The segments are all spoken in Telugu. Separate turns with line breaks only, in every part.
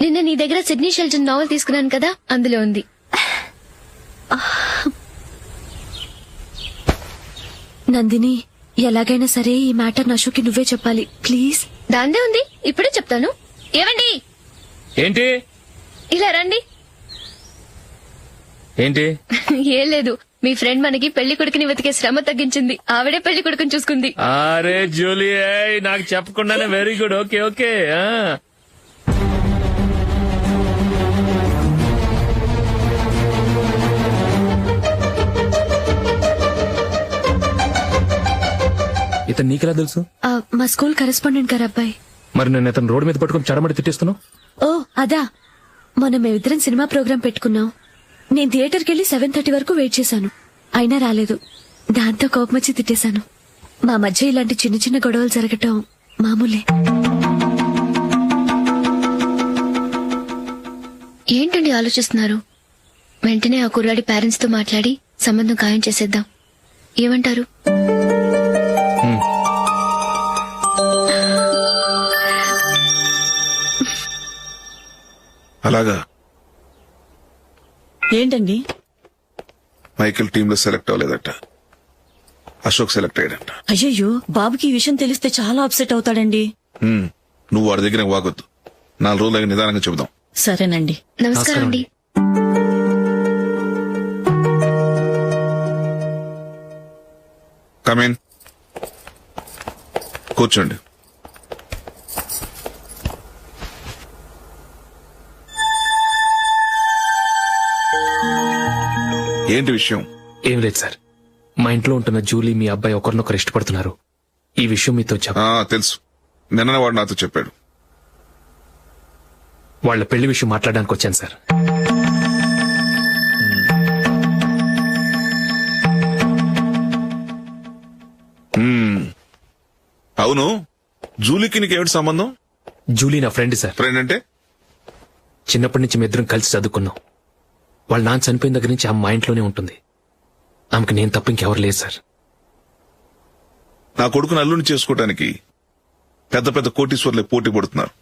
నిన్న నీ దగ్గర సిడ్నీ షెల్టన్ నావెల్ తీసుకున్నాను కదా, అందులో ఉంది.
నందిని, ఎలాగైనా సరే ఈ మ్యాటర్ నషుకి నువ్వే చెప్పాలి ప్లీజ్.
దాందే ఉంది, ఇప్పుడే చెప్తాను. ఏవండి,
ఏంటి
ఇలా రండి.
ఏంటి?
ఏం లేదు, మీ ఫ్రెండ్ మనకి పెళ్లి కొడుకుని వెతికే శ్రమ తగ్గించింది. ఆవిడే పెళ్లి కొడుకుని చూసుకుంది.
అరే జూలీ, నాకు చెప్పకుండానే వెరీ గుడ్. Okay okay. ఇతను నీకెలా తెలుసు?
మా స్కూల్ కరెస్పాండెంట్ గారు అబ్బాయి.
మరి నేను ఇతను రోడ్డు మీద పట్టుకుని చడమడి తిట్టేస్తున్నావు.
ఓ అదా, మొన్న మేమిద్దరం సినిమా ప్రోగ్రాం పెట్టుకున్నాం. నేను థియేటర్కి వెళ్లి 7:30 వరకు వెయిట్ చేశాను, అయినా రాలేదు. దాంతో కోపమొచ్చి తిట్టేశాను. మా మధ్య ఇలాంటి చిన్న చిన్న గొడవలు జరగటం మామూలే.
ఏంటండి ఆలోచిస్తున్నారు? వెంటనే ఆ కుర్రాడి పేరెంట్స్ తో మాట్లాడి సంబంధం ఖాయం చేసేద్దాం. ఏమంటారు?
అలాగా?
ఏంటండి?
మైకేల్ టీమ్ లో సెలెక్ట్ అవ్వలేదట, అశోక్ సెలెక్ట్ అయ్యాడంట.
అయ్యయ్యో, బాబుకి ఈ విషయం తెలిస్తే చాలా అప్సెట్ అవుతాడండి.
నువ్వు వాడి దగ్గర వాగొద్దు, 4 రోజులు నిదానంగా చెబుదాం.
సరేనండి.
నమస్కారం అండి.
కమేన్, కూర్చోండి. ఏంటి విషయం?
ఏం లేదు సార్, మా ఇంట్లో ఉంటున్న జూలీ మీ అబ్బాయి ఒకరినొకరు ఇష్టపడుతున్నారు. ఈ విషయం మీతో
తెలుసు, నిన్న వాడు నాతో చెప్పాడు.
వాళ్ళ పెళ్లి విషయం మాట్లాడడానికి వచ్చాను సార్.
అవును, జూలీకి నీకేమిటి సంబంధం?
జూలీ నా ఫ్రెండ్ సార్.
ఫ్రెండ్ అంటే?
చిన్నప్పటి నుంచి మీ ఇద్దరం కలిసి చదువుకున్నాం. వాళ్ళ నాన్న చనిపోయిన దగ్గర నుంచి ఆమె మా ఇంట్లోనే ఉంటుంది. ఆమెకు నేను తప్ప ఇంకెవరు లేదు సార్.
నా కొడుకును అల్లుని చేసుకోవటానికి పెద్ద పెద్ద కోటీశ్వర్లే పోటీ పడుతున్నారు.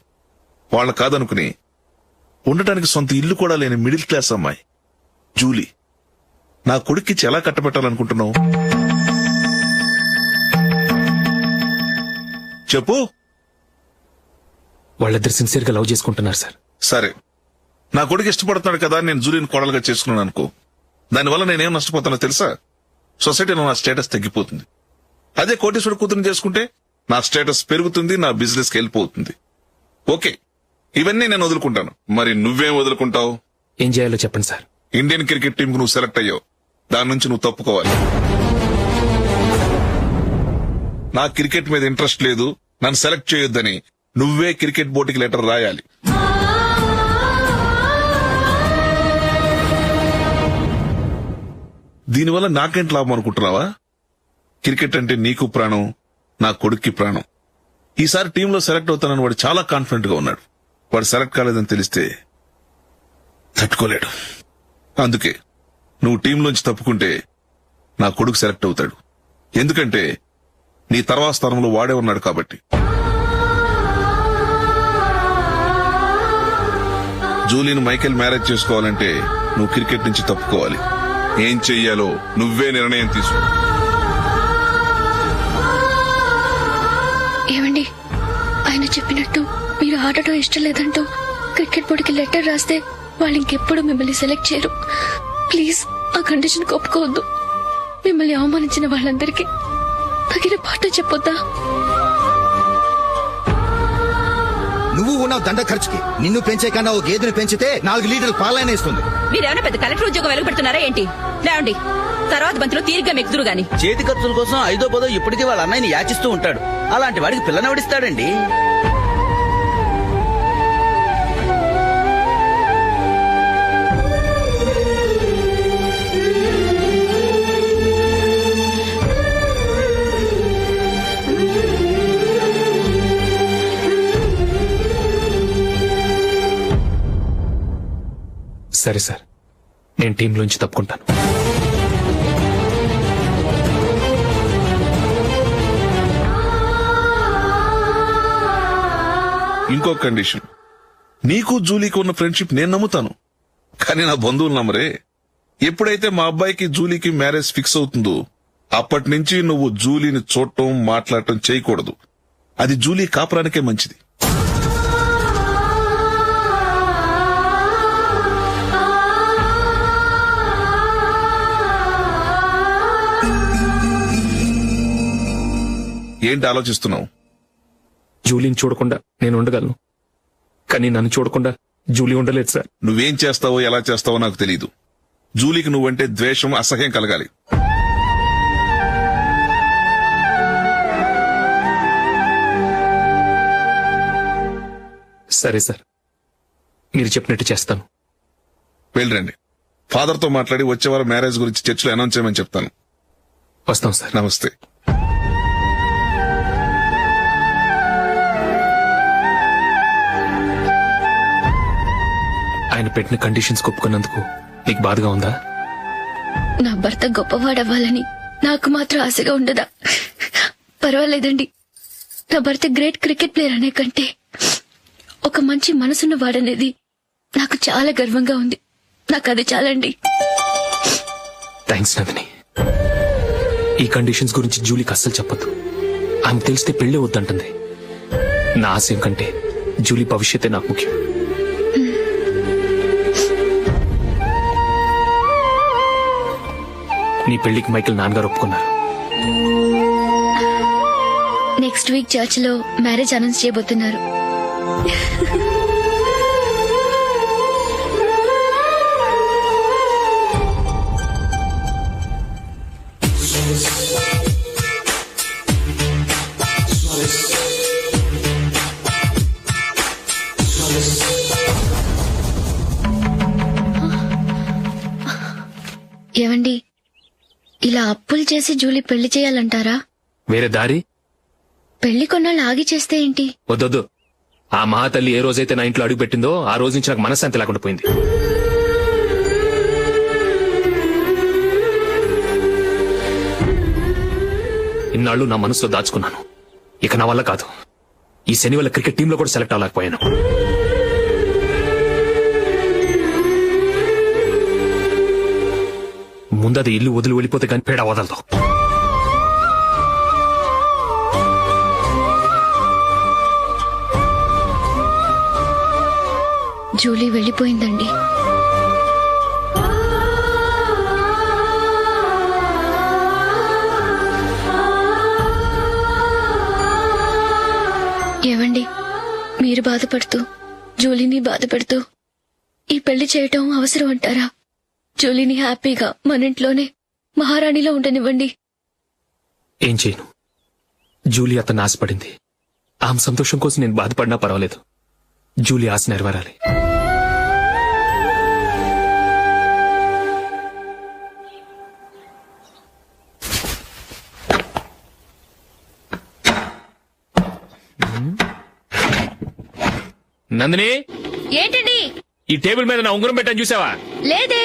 వాళ్ళ కాదనుకుని ఉండటానికి సొంత ఇల్లు కూడా లేని మిడిల్ క్లాస్ అమ్మాయి జూలీ నా కొడుక్కిచ్చి ఎలా కట్టబెట్టాలనుకుంటున్నావు? చెప్పు.
వాళ్ళిద్దరు సిన్సియర్ గా లవ్ చేసుకుంటున్నారు సార్.
సరే, నా కొడుకు ఇష్టపడుతున్నాడు కదా, నేను జూలీని కోడలుగా చేసుకున్నాను అనుకో. దానివల్ల నేనేం నష్టపోతానో తెలుసా? సొసైటీలో నా స్టేటస్ తగ్గిపోతుంది. అదే కోటీశ్వరుడు కూతురు చేసుకుంటే నా స్టేటస్ పెరుగుతుంది, నా బిజినెస్ కి వెళ్ళిపోతుంది. ఓకే, ఇవన్నీ నేను వదులుకుంటాను. మరి నువ్వేం వదులుకుంటావు?
ఏం చేయాలో చెప్పండి సార్.
ఇండియన్ క్రికెట్ టీం కు నువ్వు సెలెక్ట్ అయ్యావు, దాని నుంచి నువ్వు తప్పుకోవాలి. నా క్రికెట్ మీద ఇంట్రెస్ట్ లేదు, నన్ను సెలెక్ట్ చేయొద్దని నువ్వే క్రికెట్ బోర్డుకి లెటర్ రాయాలి. దీనివల్ల నాకేంటి లాభం అనుకుంటున్నావా? క్రికెట్ అంటే నీకు ప్రాణం, నా కొడుక్కి ప్రాణం. ఈసారి టీంలో సెలెక్ట్ అవుతానని వాడు చాలా కాన్ఫిడెంట్ గా ఉన్నాడు. వాడు సెలెక్ట్ కాలేదని తెలిస్తే తట్టుకోలేడు. అందుకే నువ్వు టీంలోంచి తప్పుకుంటే నా కొడుకు సెలెక్ట్ అవుతాడు. ఎందుకంటే నీ తర్వాత స్థానంలో వాడే ఉన్నాడు కాబట్టి. జూలీని మైకేల్ మ్యారేజ్ చేసుకోవాలంటే నువ్వు క్రికెట్ నుంచి తప్పుకోవాలి. ఏం చెయ్యాలో నువ్వే నిర్ణయం తీసుకో.
ఏమండి, ఆయన చెప్పినట్టు మీరు ఆడటం ఇష్టం లేదంటూ క్రికెట్ బోర్డుకి లెటర్ రాస్తే వాళ్ళు ఇంకెప్పుడు మిమ్మల్ని సెలెక్ట్ చేయరు. ప్లీజ్ ఆ కండిషన్ ఒప్పుకోవద్దు. మిమ్మల్ని అవమానించిన వాళ్ళందరికీ తగిన పాఠం చెప్పొద్దా?
నువ్వు ఉన్నావు దండ ఖర్చుకి. నిన్ను పెంచే కన్నా ఓ గేదెను పెంచితే 4 లీటర్లు పాలైనా ఇస్తుంది.
మీరేమైనా పెద్ద కలెక్టర్ ఉద్యోగం వెలుగుపెడుతున్నారా ఏంటి? లేవండి, తర్వాత బంతిలో తీరిగ్గా మెక్కుదురు గాని.
చేతి ఖర్చుల కోసం 5దో 10దో ఇప్పటికీ వాళ్ళ అన్నయ్యని యాచిస్తూ ఉంటాడు. అలాంటి వాడికి పిల్లనెవడిస్తాడండి?
సరే సార్, నేను టీంలోంచి తప్పుకుంటాను.
ఇంకో కండిషన్, నీకు జూలీకి ఉన్న ఫ్రెండ్షిప్ నేను నమ్ముతాను, కానీ నా బంధువులు నమ్మరే. ఎప్పుడైతే మా అబ్బాయికి జూలీకి మ్యారేజ్ ఫిక్స్ అవుతుందో అప్పటి నుంచి నువ్వు జూలీని చూడటం మాట్లాడటం చేయకూడదు. అది జూలీ కాపురానికే మంచిది. ఏంటి ఆలోచిస్తున్నావు?
జూలీని చూడకుండా నేను ఉండగలను, కానీ నన్ను చూడకుండా జూలీ ఉండలేదు సార్.
నువ్వేం చేస్తావో ఎలా చేస్తావో నాకు తెలియదు. జూలీకి నువ్వంటే ద్వేషం, అసహ్యం కలగాలి.
సరే సార్, మీరు చెప్పినట్టు చేస్తాను.
వెళ్ళండి, ఫాదర్తో మాట్లాడి వచ్చేవారం మ్యారేజ్ గురించి చర్చలో అనౌన్స్ చేయమని చెప్తాను.
వస్తాం సార్.
నమస్తే.
ఆయన పెట్టిన కండిషన్స్ ఒప్పుకున్నందుకు నీకు బాధగా ఉందా?
నా భర్త గొప్పవాడవ్వాలని నాకు మాత్రం ఆశగా ఉండదా? పర్వాలేదండి, నా భర్త గ్రేట్ క్రికెట్ ప్లేయర్ అనే కంటే ఒక మంచి మనసున్న వాడనేది నాకు చాలా గర్వంగా ఉంది. నాకు అది చాలండి.
థ్యాంక్స్ నందిని. ఈ కండిషన్స్ గురించి జూలీకి అస్సలు చెప్పొద్దు. ఆమె తెలిస్తే పెళ్లి వద్దంటుంది. నా ఆశయం కంటే జూలీ భవిష్యత్తే నాకు ముఖ్యం. నీ పెళ్లికి మైకేల్ నాన్నగారు ఒప్పుకున్నారు.
నెక్స్ట్ వీక్ చర్చ్ లో మ్యారేజ్ అనౌన్స్ చేయబోతున్నారు. ఏవండి, ఇలా అప్పులు చేసి జూలీ పెళ్లి చేయాలంటారా?
వేరే దారి?
పెళ్లి కొన్నాళ్ళు ఆగి చేస్తే ఏంటి?
వద్దొద్దు. ఆ మహాతల్లి ఏ రోజైతే నా ఇంట్లో అడుగు పెట్టిందో ఆ రోజు నుంచి నాకు మనశ్శాంతి లేకుండా పోయింది. ఇన్నాళ్ళు నా మనసులో దాచుకున్నాను. ఇక నా వల్ల కాదు. ఈ శని వల్ల క్రికెట్ టీంలో కూడా సెలెక్ట్ అవ్వలేకపోయాను. ముందది ఇల్లు వదిలి వెళ్ళిపోతే కానీ పేడ వదలదు.
జూలీ వెళ్ళిపోయిందండి. ఏవండి, మీరు బాధపడుతూ జూలీని బాధపెడుతూ ఈ పెళ్లి చేయటం అవసరం అంటారా? జూలీని హ్యాపీగా మన ఇంట్లోనే మహారాణిలో ఉండనివ్వండి.
ఏం చేయను? జూలీ అతన్ని ఆశపడింది. ఆమె సంతోషం కోసం నేను బాధపడినా పర్వాలేదు. జూలీ ఆశ నెరవేరాలి. నందిని,
ఏంటండి?
ఈ టేబుల్ మీద నా ఉంగరం పెట్టని చూసావా?
లేదే.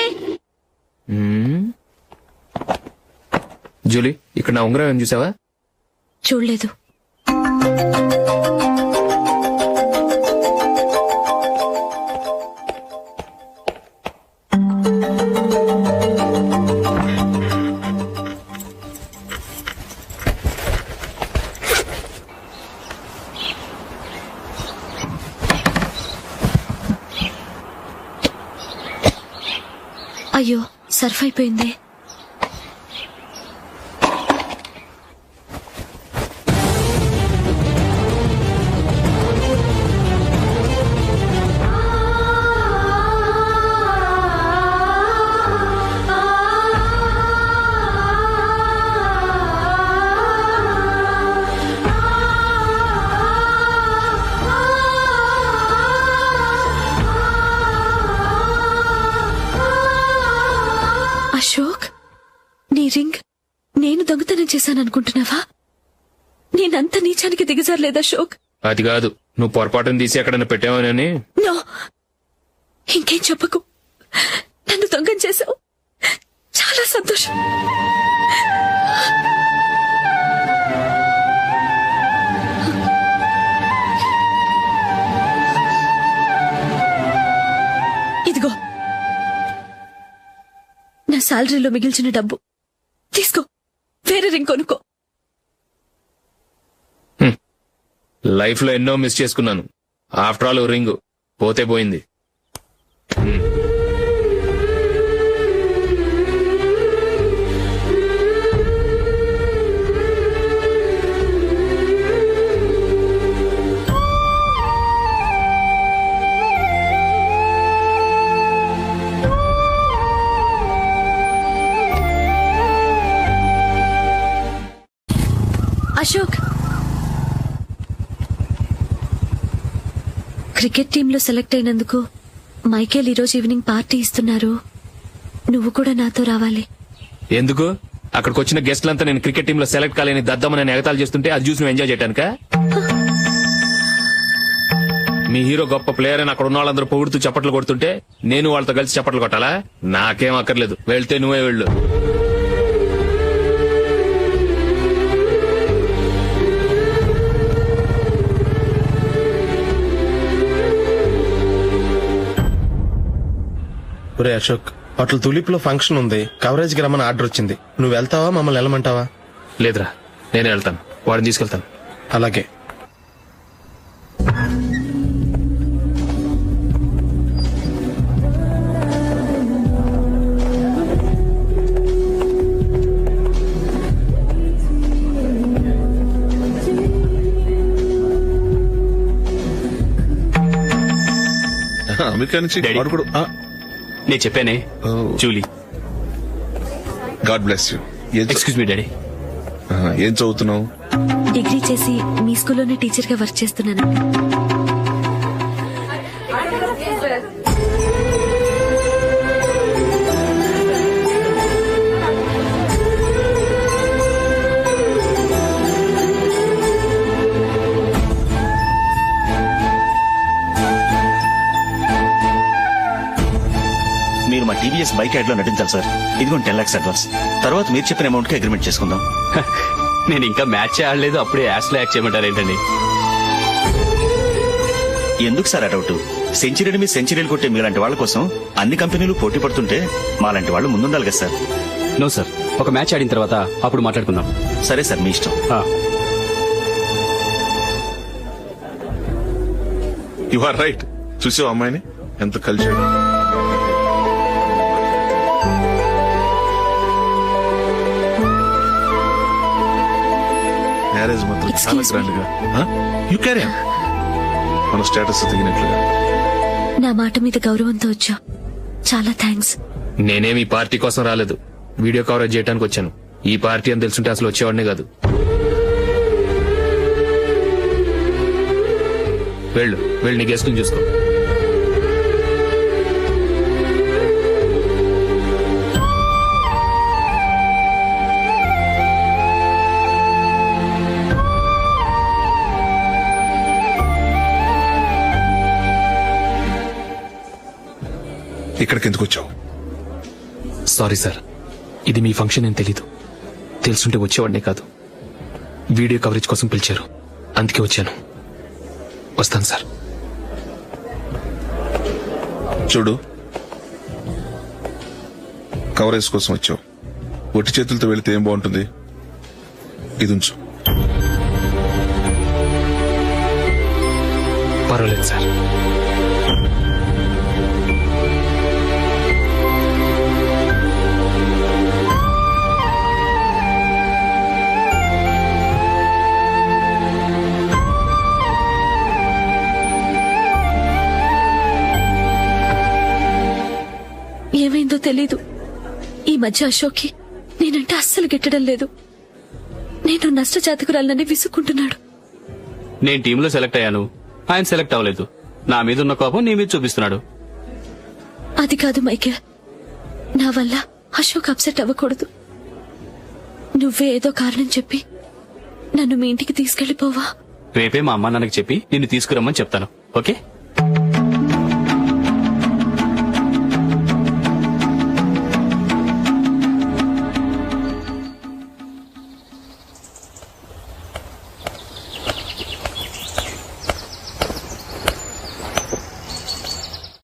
జూలీ, ఇక్కడ నా ఉంగరం ఏం చూసావా?
చూడలేదు. అయ్యో, సర్ఫ్ అయిపోయింది. అశోక్, నీ రింగ్ నేను దొంగతనం చేశాననుకుంటున్నావా? నేనంత నీచానికి దిగజారలేదు అశోక్.
అది కాదు, నువ్వు పొరపాటును తీసి ఎక్కడన్నా పెట్టావని.
నో, ఇంకేం చెప్పకు. నన్ను దొంగం చేశావు. చాలా సంతోషం. ఇదిగో నా శాలరీలో మిగిల్చిన డబ్బు తీసుకో, వేరే రింగ్ కొనుక్కో.
లైఫ్ లో ఎన్నో మిస్ చేసుకున్నాను. ఆఫ్టర్ ఆల్ రింగ్ పోతే పోయింది.
అశోక్, క్రికెట్ టీంలో సెలెక్ట్ అయినందుకు మైకేల్ ఈరోజు ఈవినింగ్ పార్టీ ఇస్తున్నారు. నువ్వు కూడా నాతో రావాలి.
ఎందుకు? అక్కడికి వచ్చిన గెస్ట్లంతా నేను క్రికెట్ టీమ్ లో సెలెక్ట్ కాలేని దద్దమని ఎగతాలు చేస్తుంటే అది చూసి నువ్వు ఎంజాయ్ చేయటానిక? మీ హీరో గొప్ప ప్లేయర్ అని అక్కడ ఉన్న వాళ్ళందరూ పొగుడుతూ చప్పట్లు కొడుతుంటే నేను వాళ్ళతో కలిసి చప్పట్లు కొట్టాలా? నాకేం అక్కర్లేదు, వెళ్తే నువ్వే వెళ్ళు.
ఒరే అశోక్, అట్లా తులిప్ లో ఫంక్షన్ ఉంది, కవరేజ్ కి రమ్మని ఆర్డర్ వచ్చింది. నువ్వు వెళ్తావా, మమ్మల్ని వెళ్ళమంటావా?
లేదురా, నేనే వెళ్తాను. వాడిని తీసుకెళ్తాను.
అలాగే.
అమెరికా నుంచి వాడు కూడా
నేను చెప్పానే, Julie.
God bless you.
Excuse me daddy.
ఏం చదువుతున్నావు?
డిగ్రీ చేసి మీ స్కూల్లోనే టీచర్ గా వర్క్ చేస్తున్నాను.
మీరు మా టీవీఎస్ బైక్ యాడ్ లో నటించాలి సార్. ఇదిగోండి 10 lakhs అడ్వాన్స్. తర్వాత మీరు చెప్పిన అమౌంట్ కి అగ్రిమెంట్ చేసుకుందాం.
నేను ఇంకా మ్యాచ్ ఆడలేదు, అప్పుడే యాష్ లో యాక్ట్ చేయమంటారు ఏంటండి?
ఎందుకు సార్ అడౌట్? సెంచరీని మీ సెంచరీలు కొట్టే మీలాంటి వాళ్ళ కోసం అన్ని కంపెనీలు పోటీ పడుతుంటే మాలాంటి వాళ్ళు ముందుండాలి కదా సార్.
నో సార్, ఒక మ్యాచ్ ఆడిన తర్వాత అప్పుడు మాట్లాడుకుందాం.
సరే సార్, మీ ఇష్టం.
You are right. చూసావు అమ్మాయిని ఎంత కలిసాడు. మ్యారేజ్ మాత్రం చాలా
Excuse me.
గ్రాండ్ గా. You carry on. మన స్టేటస్ తగినట్లుగా.
నా మాట మీద గౌరవంతో వచ్చా, చాలా థ్యాంక్స్.
నేనేమి ఈ పార్టీ కోసం రాలేదు, వీడియో కవరేజ్ చేయడానికి వచ్చాను. ఈ పార్టీ అని తెలుసుంటే అసలు వచ్చేవాడినే కాదు. వెళ్ళు వెళ్ళు, నీ గెస్ట్ని చూసుకో.
ఇక్కడికి ఎందుకు వచ్చావు?
సారీ సార్, ఇది మీ ఫంక్షన్ అని తెలీదు. తెలుసుంటే వచ్చేవాడినే కాదు. వీడియో కవరేజ్ కోసం పిలిచారు, అందుకే వచ్చాను. వస్తాను సార్.
చూడు, కవరేజ్ కోసం వచ్చావు. ఒట్టి చేతులతో వెళితే ఏం బాగుంటుంది? ఇది ఉంచు.
పర్వాలేదు సార్.
ఏమైందో తెలీదు, ఈ మధ్య అశోక్కి నేనంటే అస్సలు గిట్టడం లేదు. నేను నష్ట జాతకురాలని విసుక్కుంటున్నాడు.
నేను టీంలో సెలెక్ట్ అయ్యాను, ఆయన సెలెక్ట్ అవ్వలేదు. నా మీద ఉన్న కోపం నీ మీద చూపిస్తున్నాడు.
అది కాదు మైకేల్, నా వల్ల అశోక్ అప్సెట్ అవ్వకూడదు. నువ్వే ఏదో కారణం చెప్పి నన్ను మీ ఇంటికి తీసుకెళ్లిపోవా?
రేపే మా అమ్మ నాన్నకి చెప్పి నిన్ను తీసుకురమ్మని చెప్తాను. ఓకే?